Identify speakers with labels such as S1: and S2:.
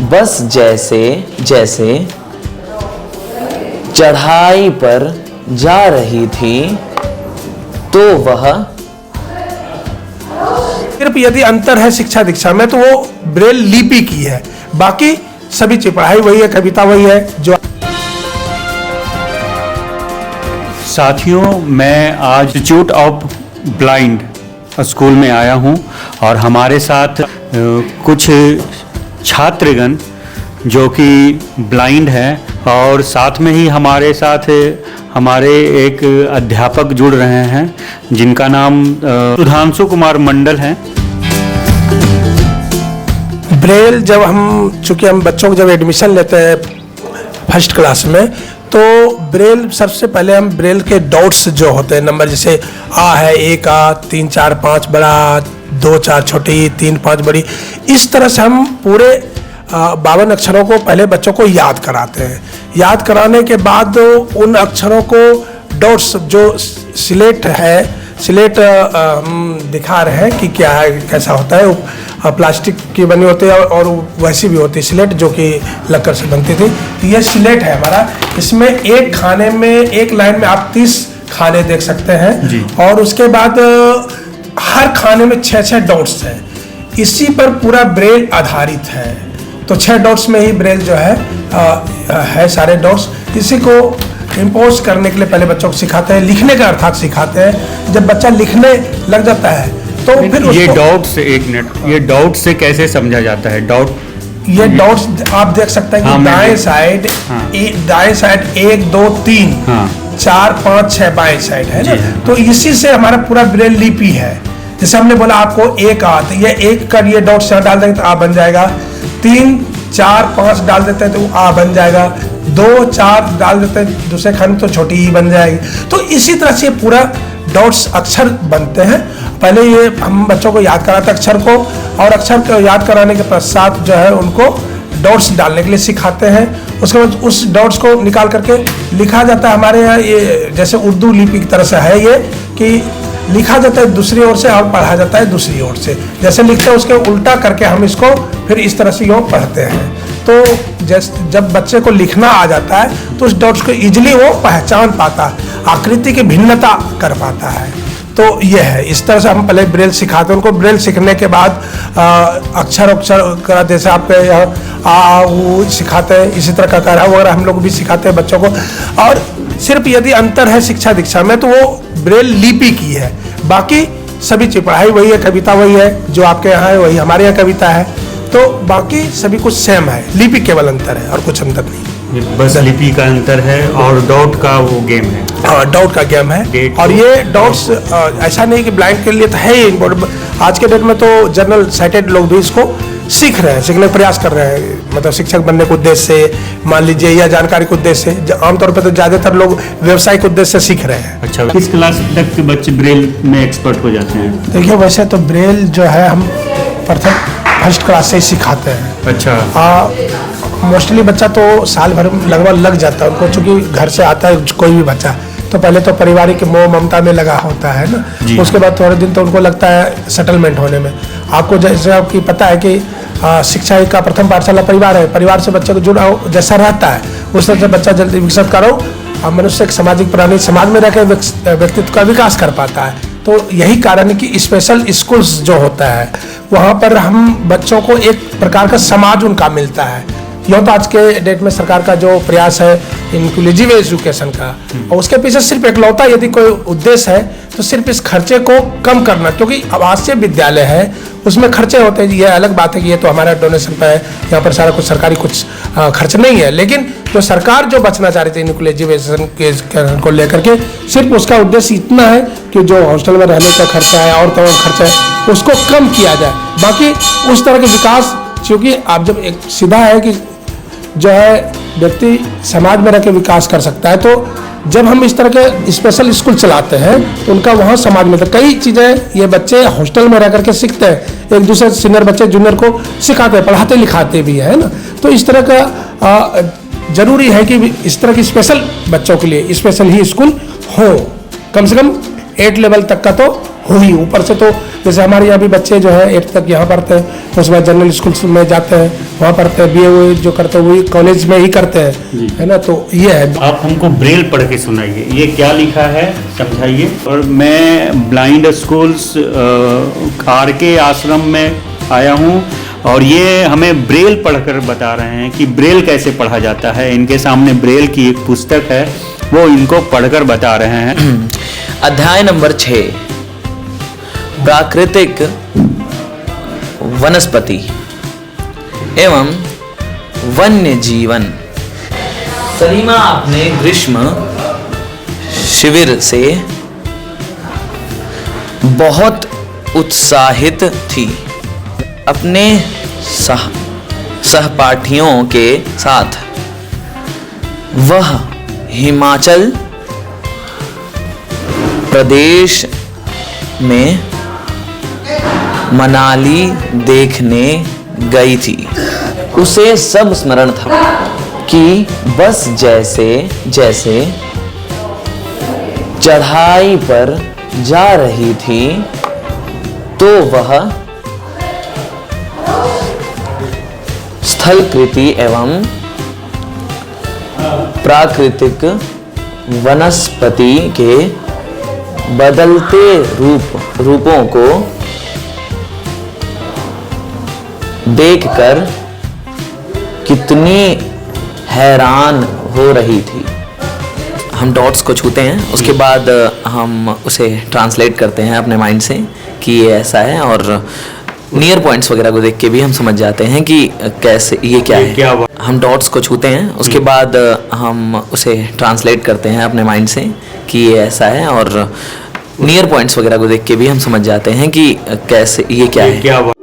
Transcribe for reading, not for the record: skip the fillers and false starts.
S1: बस जैसे जैसे चढ़ाई पर जा रही थी तो वह
S2: सिर्फ यदि अंतर है शिक्षा दीक्षा में तो वो ब्रेल लिपि की है, बाकी सभी चीज पढ़ाई वही है, कविता वही है। जो
S3: साथियों, मैं आज इंस्टीट्यूट ऑफ ब्लाइंड स्कूल में आया हूं और हमारे साथ कुछ छात्रगण जो कि ब्लाइंड हैं और साथ में ही हमारे साथ हमारे एक अध्यापक जुड़ रहे हैं जिनका नाम सुधांशु कुमार मंडल है।
S2: ब्रेल जब चूंकि हम बच्चों को जब एडमिशन लेते हैं फर्स्ट क्लास में, तो ब्रेल सबसे पहले हम ब्रेल के डॉट्स जो होते हैं नंबर, जैसे आ है, एक आ, 3 4 5 बड़ा, 2 4 छोटी, 3 5 बड़ी, इस तरह से हम पूरे 52 अक्षरों को पहले बच्चों को याद कराते हैं। याद कराने के बाद उन अक्षरों को डॉट्स जो स्लेट है, स्लेट हम दिखा रहे हैं कि क्या है, कैसा होता है। प्लास्टिक की बनी होती है और वैसी भी होती है स्लेट जो कि लक्कर से बनती थी। तो ये स्लेट है हमारा, इसमें एक खाने में, एक लाइन में आप 30 खाने देख सकते हैं
S3: जी। और
S2: उसके बाद हर खाने में 6 डॉट्स हैं। इसी पर पूरा ब्रेल आधारित है। तो 6 डॉट्स में ही ब्रेल जो है सारे डॉट्स। इसी को इम्पोज करने के लिए पहले बच्चों को सिखाते हैं, लिखने का अर्थात सिखाते हैं। जब बच्चा लिखने लग जाता है तो फिर
S3: ये डॉट से, एक मिनट, ये डॉट से कैसे समझा जाता है? डॉट, ये
S2: डॉट्स आप देख सकते हैं कि दाएं साइड, दाएं साइड 1 2 3 4 5 6 बाएं साइड है ना। तो इसी से हमारा पूरा ब्रेल लिपि है। जैसे हमने बोला आपको एक आ, तो ये एक का ये डॉट्स डाल देंगे तो आ बन जाएगा। 3 4 5 डाल देते हैं तो आ बन जाएगा। 2 4 डाल देते हैं दूसरे खाने तो छोटी ही बन जाएगी। तो इसी तरह से पूरा डॉट्स अक्षर बनते हैं। पहले ये हम बच्चों को याद कराते हैं अक्षर को, और अक्षर को याद कराने के पश्चात जो है उनको डॉट्स डालने के लिए सिखाते हैं। उसके बाद उस डॉट्स को निकाल करके लिखा जाता है। हमारे यहाँ ये जैसे उर्दू लिपि की तरह से है ये, कि लिखा जाता है दूसरी ओर से और पढ़ा जाता है दूसरी ओर से। जैसे लिखते हैं उसके उल्टा करके हम इसको फिर इस तरह से यूँ पढ़ते हैं। तो जब बच्चे को लिखना आ जाता है तो उस डॉट्स को इजीली वो पहचान पाता है, आकृति की भिन्नता कर पाता है। तो ये है, इस तरह से हम पहले ब्रेल सिखाते हैं उनको। ब्रेल सीखने के बाद अक्षर का जैसे आपके यहाँ आ ऊ सिखाते हैं, इसी तरह का करा वगैरह हम लोग भी सिखाते हैं बच्चों को। और सिर्फ यदि अंतर है शिक्षा दीक्षा में तो वो ब्रेल लिपि की है, बाकी सभी चीज पढ़ाई वही है, कविता वही है, जो आपके यहाँ है वही हमारे यहाँ कविता है। तो बाकी सभी कुछ सेम है, लिपि केवल अंतर है और कुछ अंतर नहीं।
S3: बस लिपि का अंतर है और डॉट का वो गेम है।
S2: डॉट का गेम है। और ये डॉट्स ऐसा नहीं कि ब्लाइंड के लिए तो है ही इम्पोर्टेंट। आज के डेट में तो जनरल साइटेड लोग भी इसको सीख रहे हैं, सीखने का प्रयास कर रहे हैं, मतलब शिक्षक बनने के उद्देश्य से मान लीजिए, या जानकारी के उद्देश्य से। आमतौर पर तो ज़्यादातर लोग व्यवसायिक उद्देश्य से सीख रहे हैं।
S3: अच्छा, किस क्लास तक के बच्चे ब्रेल में एक्सपर्ट हो जाते हैं?
S2: देखिए, वैसे तो ब्रेल जो है हम फर्स्ट क्लास से ही सिखाते हैं।
S3: अच्छा।
S2: मोस्टली बच्चा तो साल भर लगभग लग जाता है उनको, चूँकि घर से आता है कोई भी बच्चा तो पहले तो पारिवारिक मोह ममता में लगा होता है ना। उसके बाद थोड़े दिन तो उनको लगता है सेटलमेंट होने में। आपको जैसे आपकी पता है कि शिक्षा का प्रथम पाठशाला परिवार है। परिवार से बच्चे को जुड़ा जैसा रहता है उस तरह से बच्चा जल्दी विकसित करो। मनुष्य एक सामाजिक प्राणी, समाज में रहकर व्यक्तित्व का विकास कर पाता है। तो यही कारण है कि स्पेशल स्कूल्स जो होता है वहाँ पर हम बच्चों को एक प्रकार का समाज उनका मिलता है। यह तो आज के डेट में सरकार का जो प्रयास है इंक्लूसिव एजुकेशन का, और उसके पीछे सिर्फ एकलौता यदि कोई उद्देश्य है तो सिर्फ इस खर्चे को कम करना। क्योंकि आवासीय विद्यालय है, उसमें खर्चे होते हैं। ये अलग बात है कि ये तो हमारा डोनेशन पे है, यहाँ पर सारा कुछ सरकारी कुछ खर्च नहीं है। लेकिन जो सरकार जो बचना चाह रही थी इंक्लूसिव एजुकेशन को लेकर के, सिर्फ उसका उद्देश्य इतना है कि जो हॉस्टल में रहने का खर्चा है और तमाम खर्चा है उसको कम किया जाए। बाकी उस तरह के विकास, क्योंकि आप जब एक सीधा है कि जो है व्यक्ति समाज में रह के विकास कर सकता है, तो जब हम इस तरह के स्पेशल स्कूल चलाते हैं तो उनका वहाँ समाज में कई चीज़ें ये बच्चे हॉस्टल में रह करके सीखते हैं। एक दूसरे सीनियर बच्चे जूनियर को सिखाते हैं, पढ़ाते लिखाते भी है ना। तो इस तरह का जरूरी है कि इस तरह की स्पेशल बच्चों के लिए स्पेशल ही स्कूल हो, कम से कम 8 लेवल तक का तो हुई। ऊपर से तो जैसे हमारे यहाँ भी बच्चे जो है 8th तक यहाँ पढ़ते हैं, उसके बाद जनरल स्कूल में जाते हैं, वहाँ पढ़ते हैं, BA जो करते हैं वही कॉलेज में ही करते हैं, है ना। तो ये है।
S3: आप हमको ब्रेल पढ़ के सुनाइए, ये क्या लिखा है समझाइए। और मैं ब्लाइंड स्कूल्स RK आश्रम में आया हूँ और ये हमें ब्रेल पढ़कर बता रहे हैं कि ब्रेल कैसे पढ़ा जाता है। इनके सामने ब्रेल की एक पुस्तक है, वो इनको पढ़कर बता रहे हैं।
S1: अध्याय नंबर 6, प्राकृतिक वनस्पति एवं वन्य जीवन। सलीमा अपने ग्रीष्म शिविर से बहुत उत्साहित थी। अपने सहपाठियों के साथ वह हिमाचल प्रदेश में मनाली देखने गई थी। उसे सब स्मरण था कि बस जैसे जैसे चढ़ाई पर जा रही थी तो वह स्थलकृति एवं प्राकृतिक वनस्पति के बदलते रूपों को देखकर कितनी हैरान हो रही थी। हम डॉट्स को छूते हैं, उसके बाद हम उसे ट्रांसलेट करते हैं अपने माइंड से कि ये ऐसा है, और नियर पॉइंट्स वगैरह को देख के भी हम समझ जाते हैं कि कैसे ये क्या है। हम डॉट्स को छूते हैं, उसके बाद हम उसे ट्रांसलेट करते हैं अपने माइंड से कि ये ऐसा है, और नियर पॉइंट्स वगैरह को देख के भी हम समझ जाते हैं कि कैसे ये क्या है।